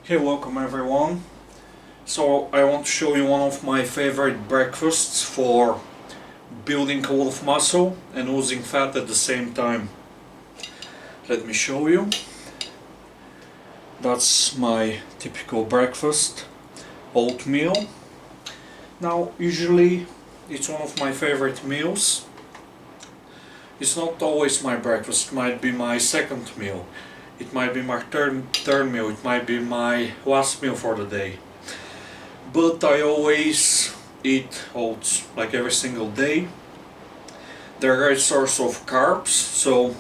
Hey, welcome everyone. So I want to show you one of my favorite breakfasts for building a lot of muscle and losing fat at the same time. Let me show you. That's my typical breakfast, oatmeal. Now usually it's one of my favorite meals. It's not always my breakfast, it might be my second meal. It might be my third meal, it might be my last meal for the day. But I always eat oats, like every single day. They're a great source of carbs, so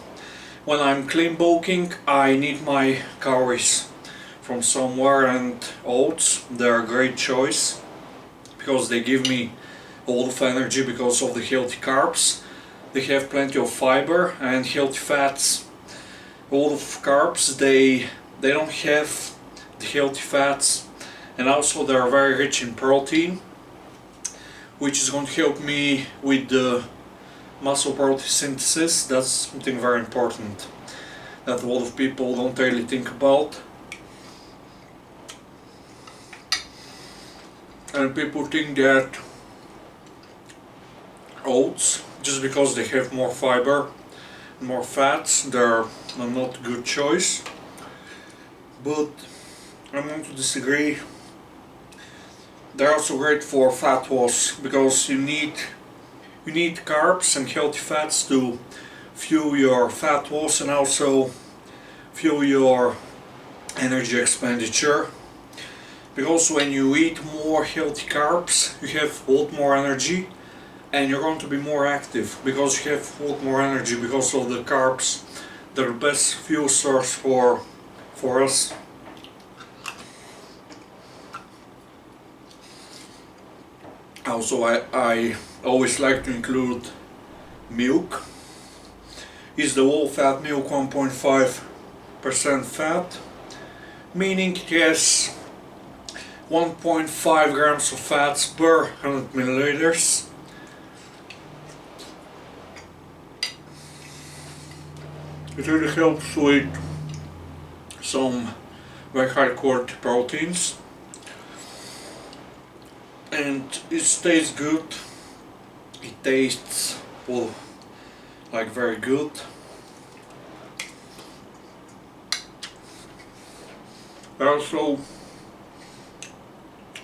when I'm clean bulking I need my calories from somewhere, and oats, they're a great choice because they give me a lot of energy because of the healthy carbs. They have plenty of fiber and healthy fats. A lot of carbs, they don't have the healthy fats, and also they are very rich in protein, which is going to help me with the muscle protein synthesis. That's something very important that a lot of people don't really think about. And people think that oats, just because they have more fiber, more fats, they're not a good choice. But I'm going to disagree. They're also great for fat loss because you need carbs and healthy fats to fuel your fat loss and also fuel your energy expenditure. Because when you eat more healthy carbs, you have a lot more energy and you're going to be more active because you have a lot more energy because of the carbs. They're the best fuel source for us. Also, I always like to include milk. It's the low fat milk, 1.5% fat, meaning it has 1.5 grams of fats per 100 milliliters. It really helps with some very high quality proteins, and it tastes good. It tastes, well, like very good. I also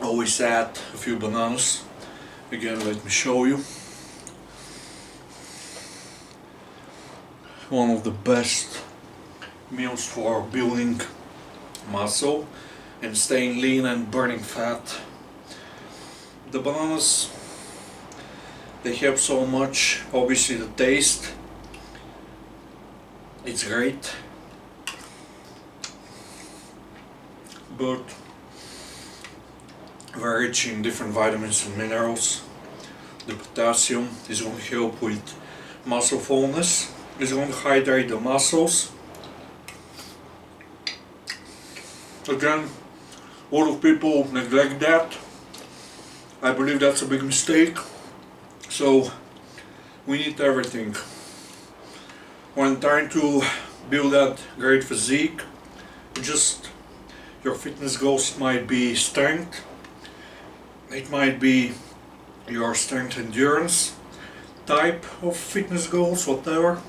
always add a few bananas. Again, let me show you. One of the best meals for building muscle and staying lean and burning fat. The bananas, they help so much. Obviously the taste, it's great, but very rich in different vitamins and minerals. The potassium is going to help with muscle fullness. It's going to hydrate the muscles. Again, a lot of people neglect that. I believe that's a big mistake. So we need everything. When trying to build that great physique, just your fitness goals might be strength, it might be your strength endurance type of fitness goals, whatever.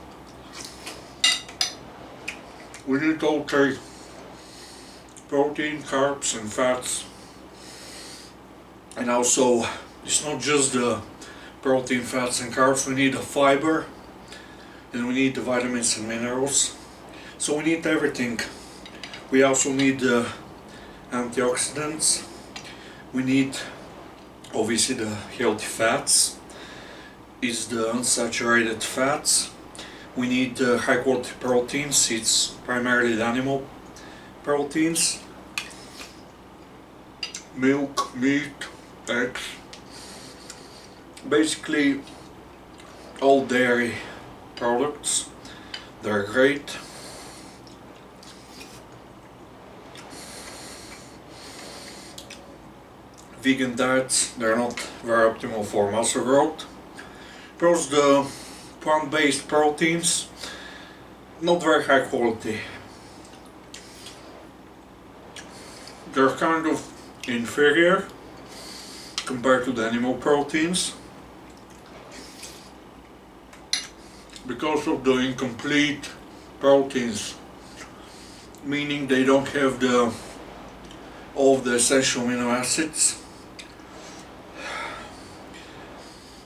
We need all three: protein, carbs and fats. And also, it's not just the protein, fats and carbs, we need the fiber and we need the vitamins and minerals. So we need everything. We also need the antioxidants. We need obviously the healthy fats, is the unsaturated fats. We need the high quality proteins, it's primarily the animal proteins. Milk, meat, eggs, basically all dairy products, they're great. Vegan diets, they're not very optimal for muscle growth. Plus the plant-based proteins, not very high quality. they're kind of inferior compared to the animal proteins because of the incomplete proteins, meaning they don't have all of the essential amino acids.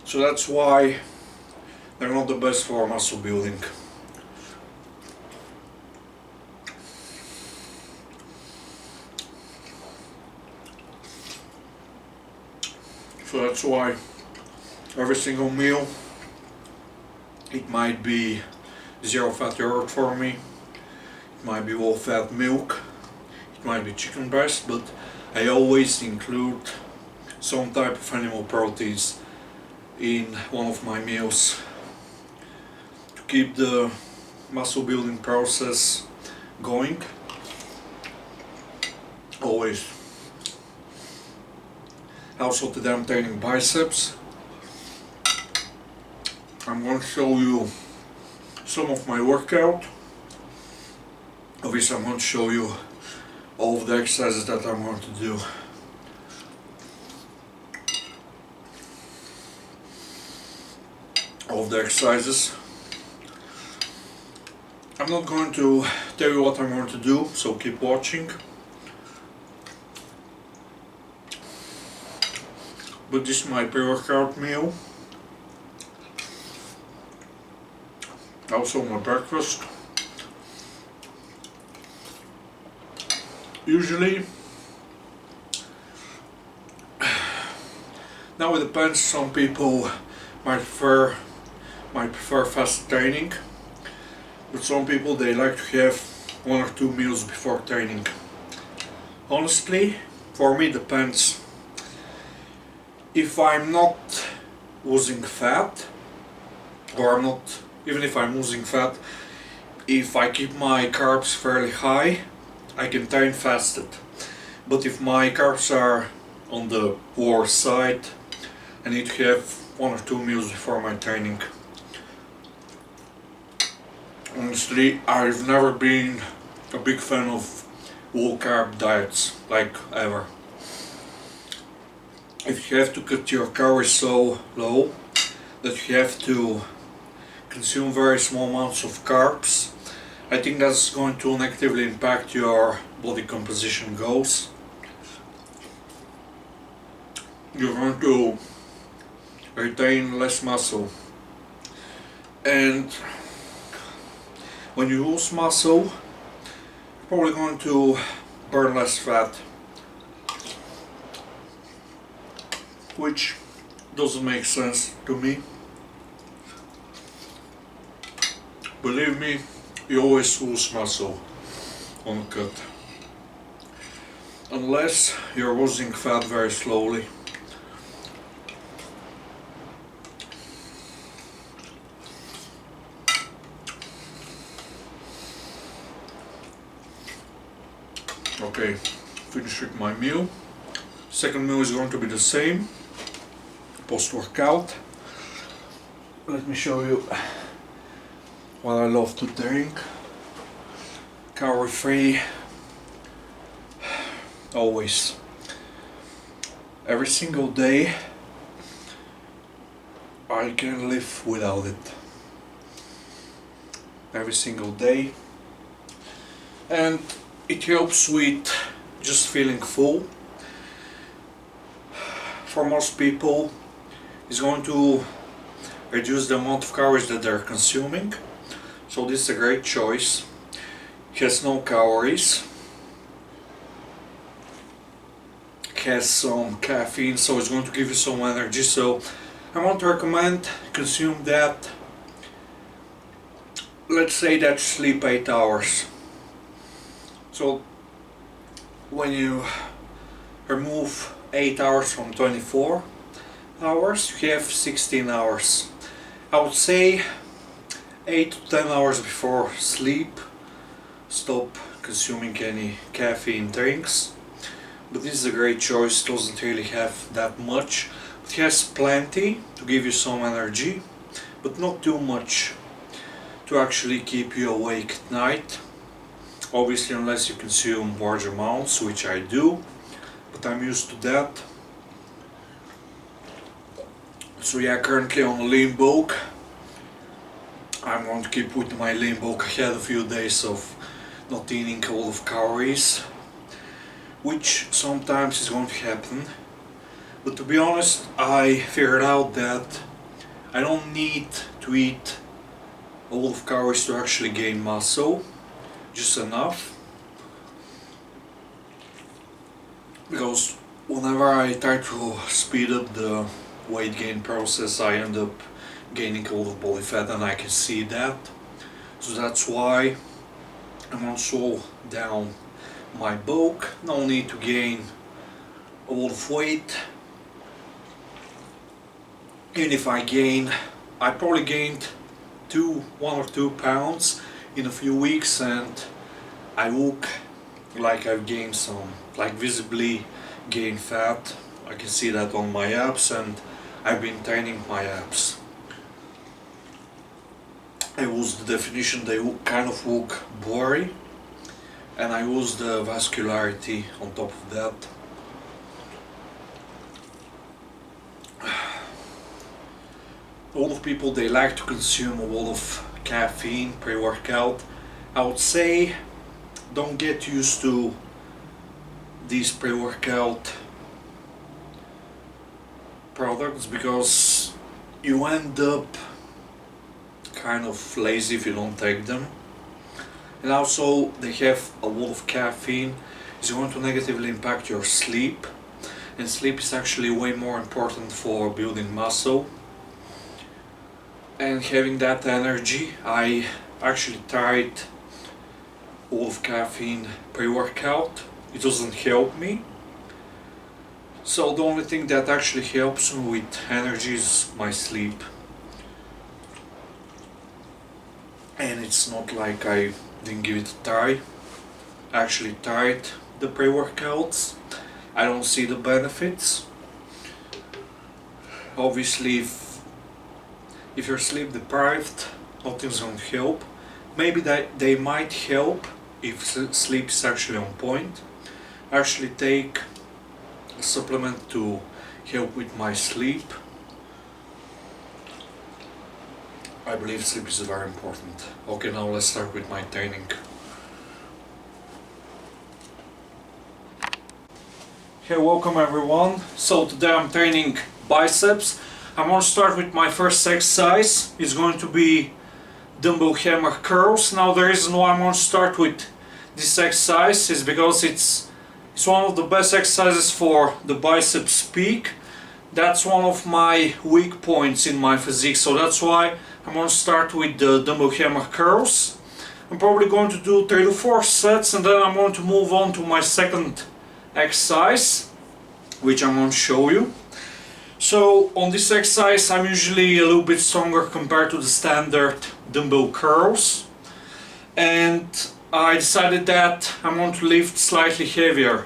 So that's why they're not the best for muscle building. So that's why every single meal, it might be zero fat yogurt for me, it might be low fat milk, it might be chicken breast, but I always include some type of animal proteins in one of my meals to keep the muscle building process going. Always. Also today I'm training biceps. I'm going to show you some of my workout. Obviously I'm going to show you all of the exercises that I'm going to do. All of the exercises. I'm not going to tell you what I'm going to do, so keep watching. But this is my pre-workout meal. Also my breakfast. Usually, now it depends, some people might prefer fast training, but some people they like to have 1 or 2 meals before training. Honestly, for me it depends. If I'm not losing fat, or I'm not, even if I'm losing fat, if I keep my carbs fairly high, I can train fasted. But if my carbs are on the lower side, I need to have 1 or 2 meals before my training. Honestly, I've never been a big fan of low carb diets, like ever. If you have to cut your calories so low that you have to consume very small amounts of carbs, I think that's going to negatively impact your body composition goals. You're going to retain less muscle, and when you lose muscle, you're probably going to burn less fat, which doesn't make sense to me. Believe me, you always lose muscle on a cut, unless you're losing fat very slowly. Okay, finish with my meal. Second meal is going to be the same, post-workout. Let me show you what I love to drink. Calorie free, always. Every single day I can live without it. Every single day. And it helps with just feeling full. For most people, it's going to reduce the amount of calories that they're consuming. So this is a great choice. It has no calories. It has some caffeine, so it's going to give you some energy. So I want to recommend consume that. Let's say that you sleep 8 hours. So when you remove 8 hours from 24 hours, you have 16 hours. I would say 8 to 10 hours before sleep, stop consuming any caffeine drinks. But this is a great choice, doesn't really have that much. It has plenty to give you some energy, but not too much to actually keep you awake at night. obviously unless you consume large amounts, which I do, but I'm used to that. So yeah, currently on a lean bulk. I'm going to keep with my lean bulk. I had a few days of not eating a lot of calories, which sometimes is going to happen. But to be honest, I figured out that I don't need to eat a lot of calories to actually gain muscle, just enough. Because whenever I try to speed up the weight gain process, I end up gaining a lot of body fat, and I can see that. So that's why I'm going to slow down my bulk. No need to gain a lot of weight. Even if I gain, I probably gained 1 or 2 pounds in a few weeks, and I look like I've gained some, like visibly gained fat. I can see that on my abs, and I've been training my abs. I use the definition, they kind of look blurry, and I use the vascularity on top of that. A lot of people, they like to consume a lot of caffeine pre-workout. I would say don't get used to these pre-workout products, because you end up kind of lazy if you don't take them. And also they have a lot of caffeine. It's going to negatively impact your sleep, and sleep is actually way more important for building muscle and having that energy. I actually tried a lot of caffeine pre-workout. It doesn't help me. So the only thing that actually helps me with energy is my sleep. And it's not like I didn't give it a try. I actually tried the pre-workouts. I don't see the benefits. Obviously, if you're sleep deprived, nothing's going to help. Maybe they might help if sleep is actually on point. I actually take a supplement to help with my sleep. I believe sleep is very important. Okay, now let's start with my training. Hey, welcome everyone. So today I'm training biceps. I'm going to start with my first exercise. It's going to be dumbbell hammer curls. Now the reason why I'm going to start with this exercise is because it's one of the best exercises for the biceps peak. That's one of my weak points in my physique, so that's why I'm going to start with the dumbbell hammer curls. I'm probably going to do 3 to 4 sets, and then I'm going to move on to my second exercise, which I'm going to show you. So on this exercise I'm usually a little bit stronger compared to the standard dumbbell curls, and I decided that I'm going to lift slightly heavier.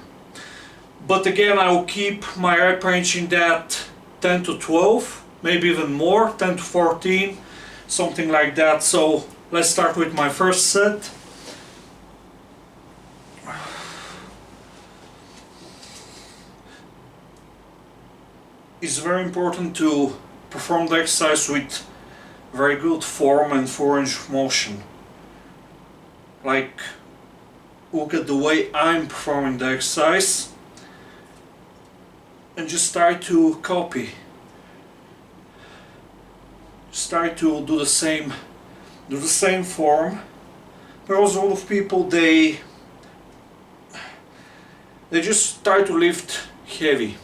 But again, I will keep my rep range in that 10 to 12, maybe even more, 10 to 14, something like that. So let's start with my first set. It's very important to perform the exercise with very good form and full range of motion. Like, look at the way I'm performing the exercise and just try to copy. Just try to do the same form. Because a lot of people, they just try to lift heavy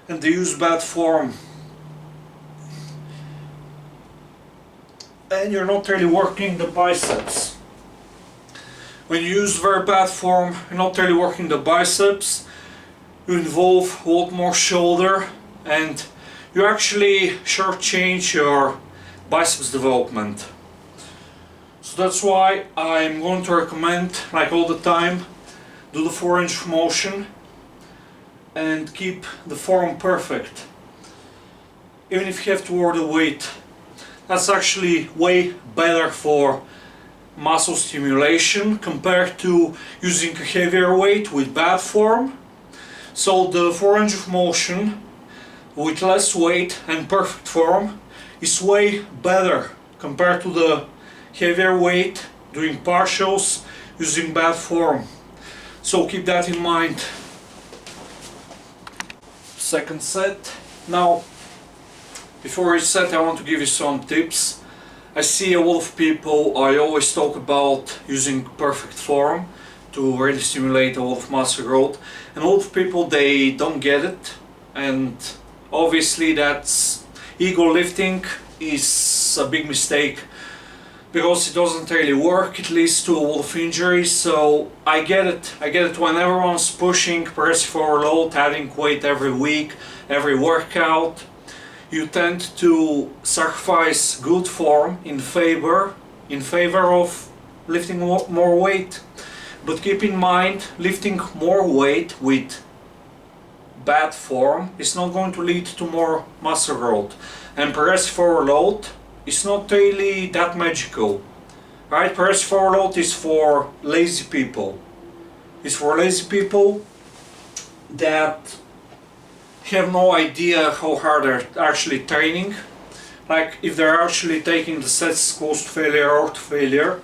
and they use bad form, and you're not really working the biceps. When you use very bad form, you're not really working the biceps. You involve a lot more shoulder, and you actually shortchange your biceps development. So that's why I'm going to recommend, like all the time, do the 4-inch motion and keep the form perfect. Even if you have to lower the weight, that's actually way better for muscle stimulation compared to using a heavier weight with bad form. So the range of motion with less weight and perfect form is way better compared to the heavier weight doing partials using bad form. So keep that in mind. Second set. Now, before each set I want to give you some tips. I see a lot of people, I always talk about using perfect form to really stimulate a lot of muscle growth, and a lot of people, they don't get it, and obviously that's ego lifting is a big mistake because it doesn't really work. It leads to a lot of injuries. So I get it when everyone's pushing progressive overload, adding weight every week, every workout. You tend to sacrifice good form in favor of lifting more weight. But keep in mind, lifting more weight with bad form is not going to lead to more muscle growth. And progressive overload is not really that magical. Right? Progressive overload is for lazy people. It's for lazy people that have no idea how hard they're actually training. Like if they're actually taking the sets close to failure or to failure.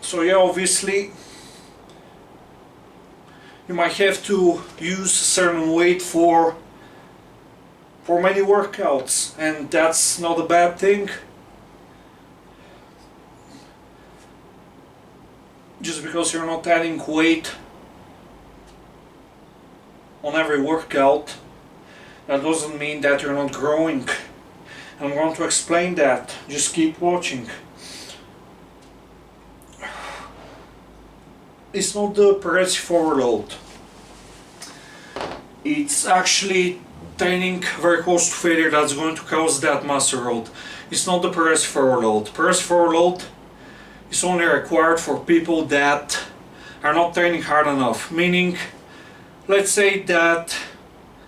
So yeah, obviously you might have to use a certain weight for many workouts, and that's not a bad thing. Just because you're not adding weight on every workout, that doesn't mean that you're not growing. I'm going to explain that. Just keep watching. It's not the progressive overload. It's actually training very close to failure that's going to cause that muscle growth. It's not the progressive overload. Progressive overload is only required for people that are not training hard enough. Meaning, let's say that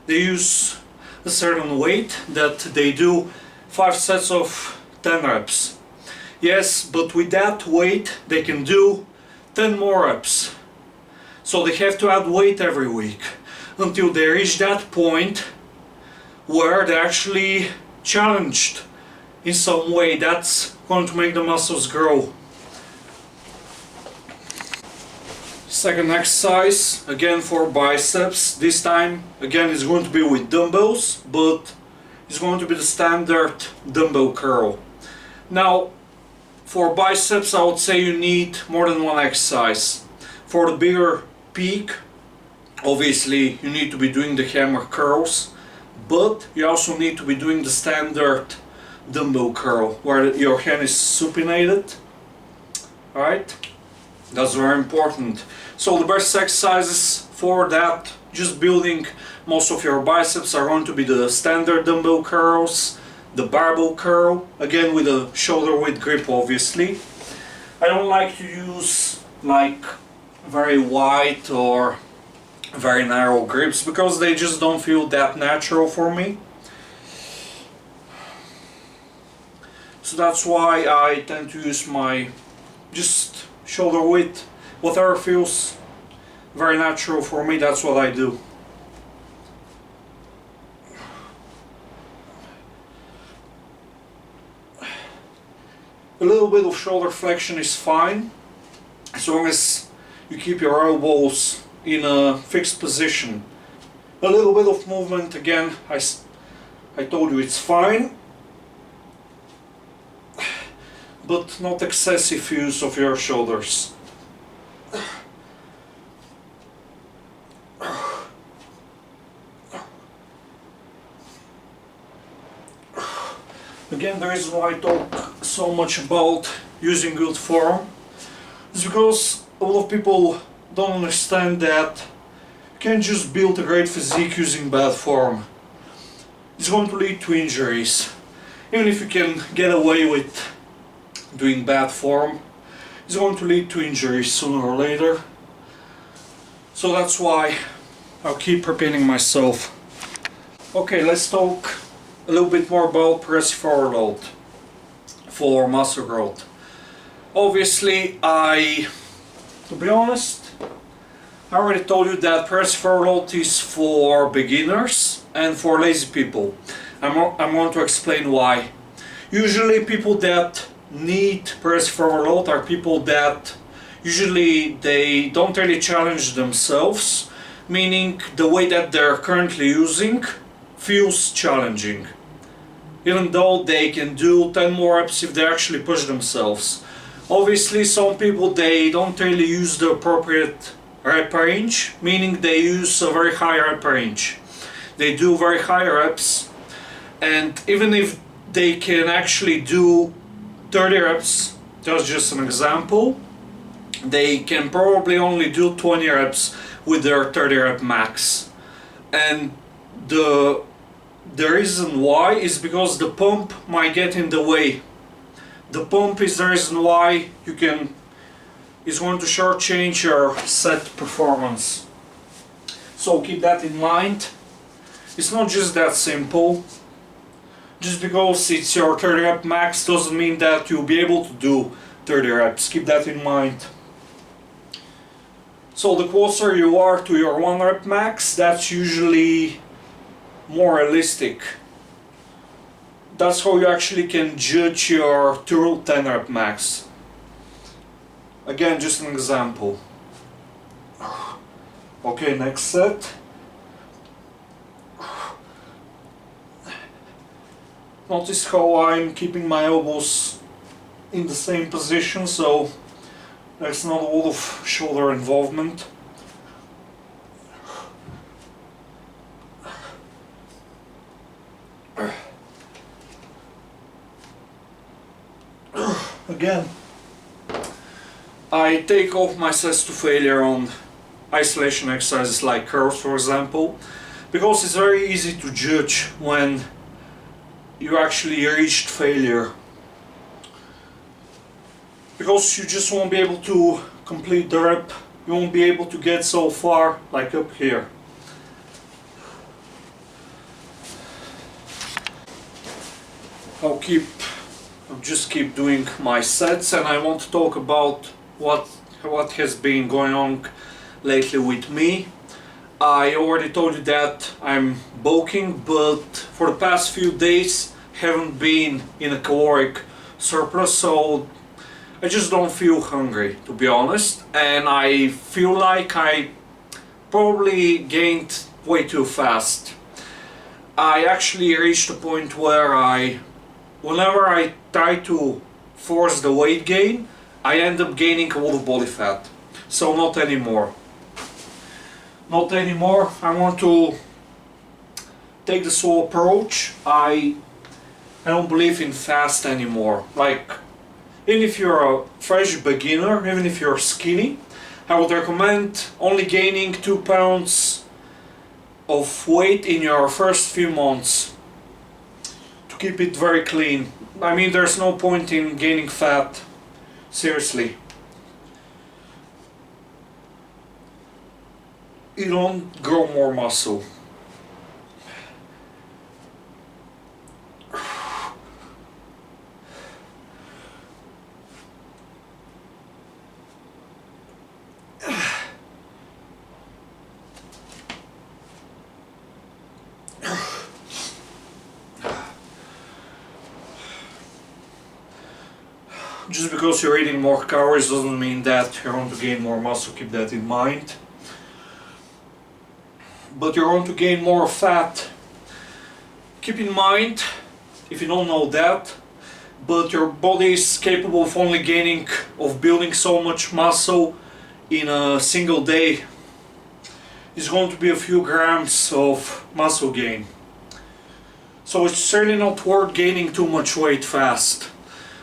they use a certain weight, that they do 5 sets of 10 reps. Yes, but with that weight they can do 10 more reps. So they have to add weight every week until they reach that point where they're actually challenged in some way that's going to make the muscles grow. Second exercise, again for biceps. This time again it's going to be with dumbbells, but it's going to be the standard dumbbell curl. Now for biceps I would say you need more than one exercise. For the bigger peak, obviously you need to be doing the hammer curls, but you also need to be doing the standard dumbbell curl where your hand is supinated. Alright, that's very important. So the best exercises for that, just building most of your biceps, are going to be the standard dumbbell curls, the barbell curl, again with a shoulder width grip obviously. I don't like to use like very wide or very narrow grips because they just don't feel that natural for me. So that's why I tend to use my just shoulder width. Whatever feels very natural for me, that's what I do. A little bit of shoulder flexion is fine, as long as you keep your elbows in a fixed position. A little bit of movement, again, I told you it's fine, but not excessive use of your shoulders. Again, the reason why I talk so much about using good form is because a lot of people don't understand that you can't just build a great physique using bad form. It's going to lead to injuries. Even if you can get away with doing bad form, it's going to lead to injuries sooner or later. So that's why I'll keep repeating myself. Okay, let's talk a little bit more about progressive overload for muscle growth. Obviously, to be honest, I already told you that progressive overload is for beginners and for lazy people. I'm going to explain why. Usually people that need progressive overload are people that usually they don't really challenge themselves, meaning the way that they're currently using feels challenging. Even though they can do 10 more reps if they actually push themselves. Obviously some people they don't really use the appropriate rep range, meaning they use a very high rep range. They do very high reps, and even if they can actually do 30 reps, that's just an example, they can probably only do 20 reps with their 30 rep max. And the reason why is because the pump might get in the way. The pump is the reason why is going to shortchange your set performance. So keep that in mind. It's not just that simple. Just because it's your 30 rep max doesn't mean that you'll be able to do 30 reps. Keep that in mind. So the closer you are to your 1 rep max, that's usually more realistic. That's how you actually can judge your true 10 rep max. Again, just an example. Okay, next set. Notice how I'm keeping my elbows in the same position, so there's not a lot of shoulder involvement. Again, I take off my sets to failure on isolation exercises like curls, for example, because it's very easy to judge when you actually reached failure, because you just won't be able to complete the rep, you won't be able to get so far like up here. I'll just keep doing my sets, and I want to talk about what has been going on lately with me. I already told you that I'm bulking, but for the past few days haven't been in a caloric surplus, so I just don't feel hungry, to be honest, and I feel like I probably gained way too fast. I actually reached a point where whenever I try to force the weight gain, I end up gaining a lot of body fat. So not anymore. Not anymore. I want to take the slow approach. I don't believe in fast anymore. Like, even if you're a fresh beginner, even if you're skinny, I would recommend only gaining 2 pounds of weight in your first few months to keep it very clean. I mean, there's no point in gaining fat. Seriously. You don't grow more muscle. Just because you're eating more calories doesn't mean that you're going to gain more muscle, keep that in mind. But you're going to gain more fat. Keep in mind, if you don't know that, but your body is capable of only building so much muscle in a single day. It's going to be a few grams of muscle gain. So it's certainly not worth gaining too much weight fast.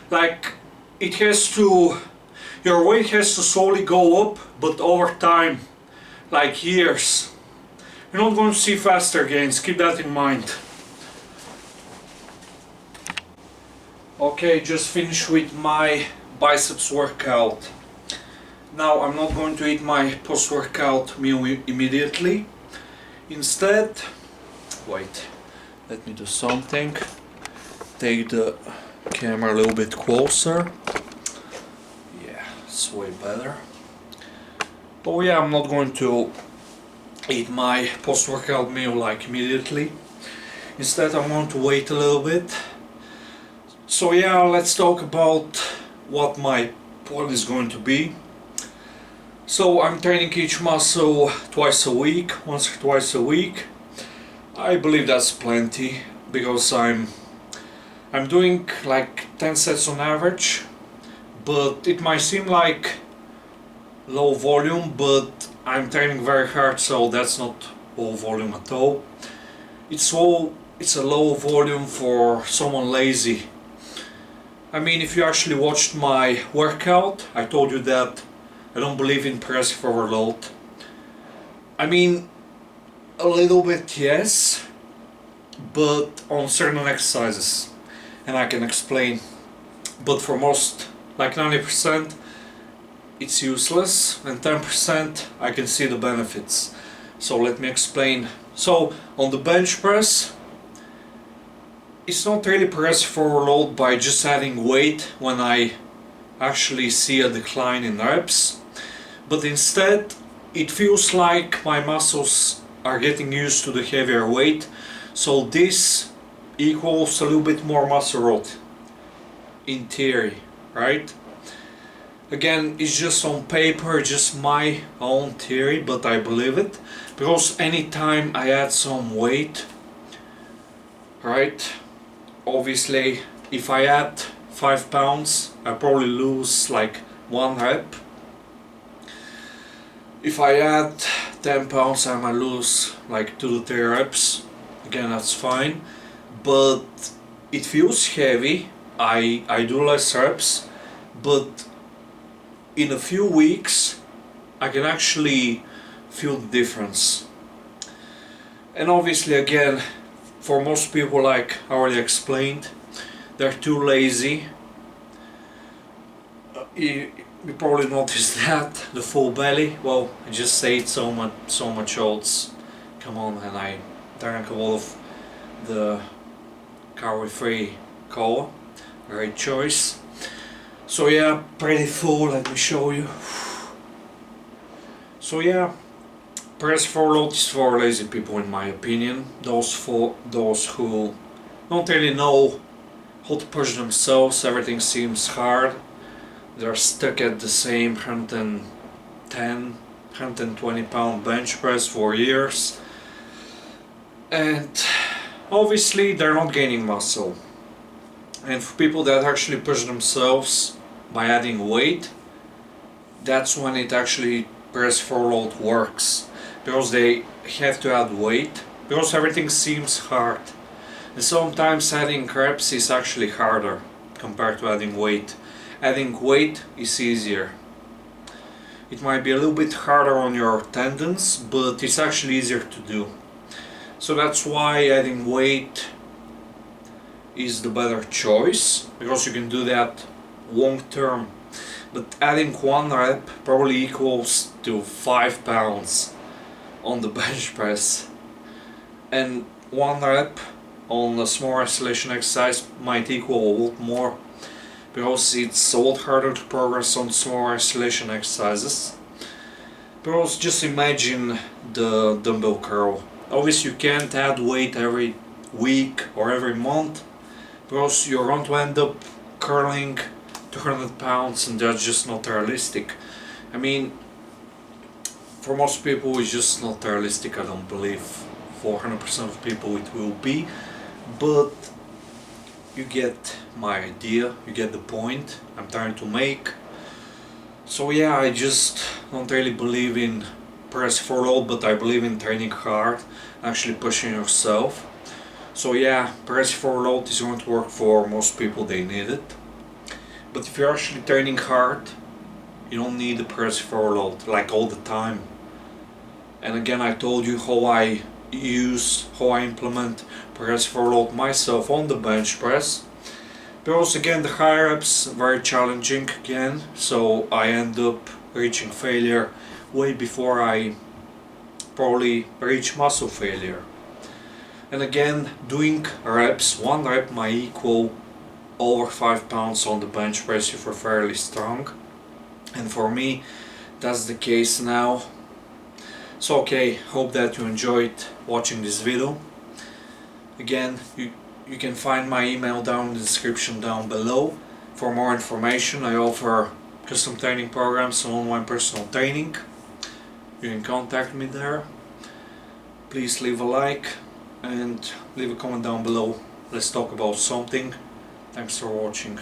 Like, your weight has to slowly go up, but over time, like years. You're not going to see faster gains, keep that in mind. Okay, just finished with my biceps workout. Now I'm not going to eat my post-workout meal immediately. Instead, wait, Let me do something. Take the camera a little bit closer. Yeah, it's way better. Oh yeah, I'm not going to eat my post-workout meal like immediately. Instead, I want to wait a little bit. So yeah, let's talk about what my plan is going to be. So I'm training each muscle twice a week, once or twice a week. I believe that's plenty because I'm doing like 10 sets on average, but it might seem like low volume, but I'm training very hard, so that's not low volume at all. It's a low volume for someone lazy. I mean, if you actually watched my workout, I told you that I don't believe in progressive overload. I mean, a little bit yes, but on certain exercises, and I can explain. But for most, like 90%, it's useless, and 10% I can see the benefits. So let me explain. So on the bench press, it's not really progressive overload by just adding weight when I actually see a decline in reps, but instead it feels like my muscles are getting used to the heavier weight, so this equals a little bit more muscle growth in theory, right? Again, it's just on paper, just my own theory, but I believe it because anytime I add some weight, right? Obviously, if I add 5 pounds, I probably lose like 1 rep. If I add 10 pounds, I might lose like 2 to 3 reps. Again, that's fine. But it feels heavy. I do less reps, but in a few weeks, I can actually feel the difference. And obviously, again, for most people, like I already explained, they're too lazy. You probably noticed that, the full belly. Well, I just ate so much oats. Come on, and I drank a lot of the calorie-free cola. Great choice. So yeah, pretty full. Let me show you. So yeah, press overload is for lazy people, in my opinion. Those who don't really know how to push themselves. Everything seems hard. They're stuck at the same 110, 120 pound bench press for years, and obviously they're not gaining muscle. And for people that actually push themselves by adding weight, that's when it actually press overload works, because they have to add weight, because everything seems hard, and sometimes adding reps is actually harder compared to adding weight. Adding weight is easier. It might be a little bit harder on your tendons, but it's actually easier to do. So that's why adding weight is the better choice, because you can do that long term. But adding 1 rep probably equals to 5 pounds on the bench press. And 1 rep on a small isolation exercise might equal a lot more, because it's a lot harder to progress on small isolation exercises. Because just imagine the dumbbell curl. Obviously you can't add weight every week or every month, because you're going to end up curling 200 pounds, and that's just not realistic. I mean, for most people it's just not realistic. I don't believe for 100% of people it will be, but you get my idea, you get the point I'm trying to make. So yeah, I just don't really believe in press for load, but I believe in training hard, actually pushing yourself. So yeah, press for load is going to work for most people, they need it. But if you're actually training hard, you don't need the press for load like all the time. And again, I told you how I implement press for load myself on the bench press. Because again, the high reps very challenging again, so I end up reaching failure way before I probably reach muscle failure. And again, doing reps, 1 rep might equal over 5 pounds on the bench press if you're fairly strong. And for me, that's the case now. So okay, hope that you enjoyed watching this video. Again, you can find my email down in the description down below. For more information, I offer custom training programs and online personal training. You can contact me there. Please leave a like and leave a comment down below. Let's talk about something. Thanks for watching.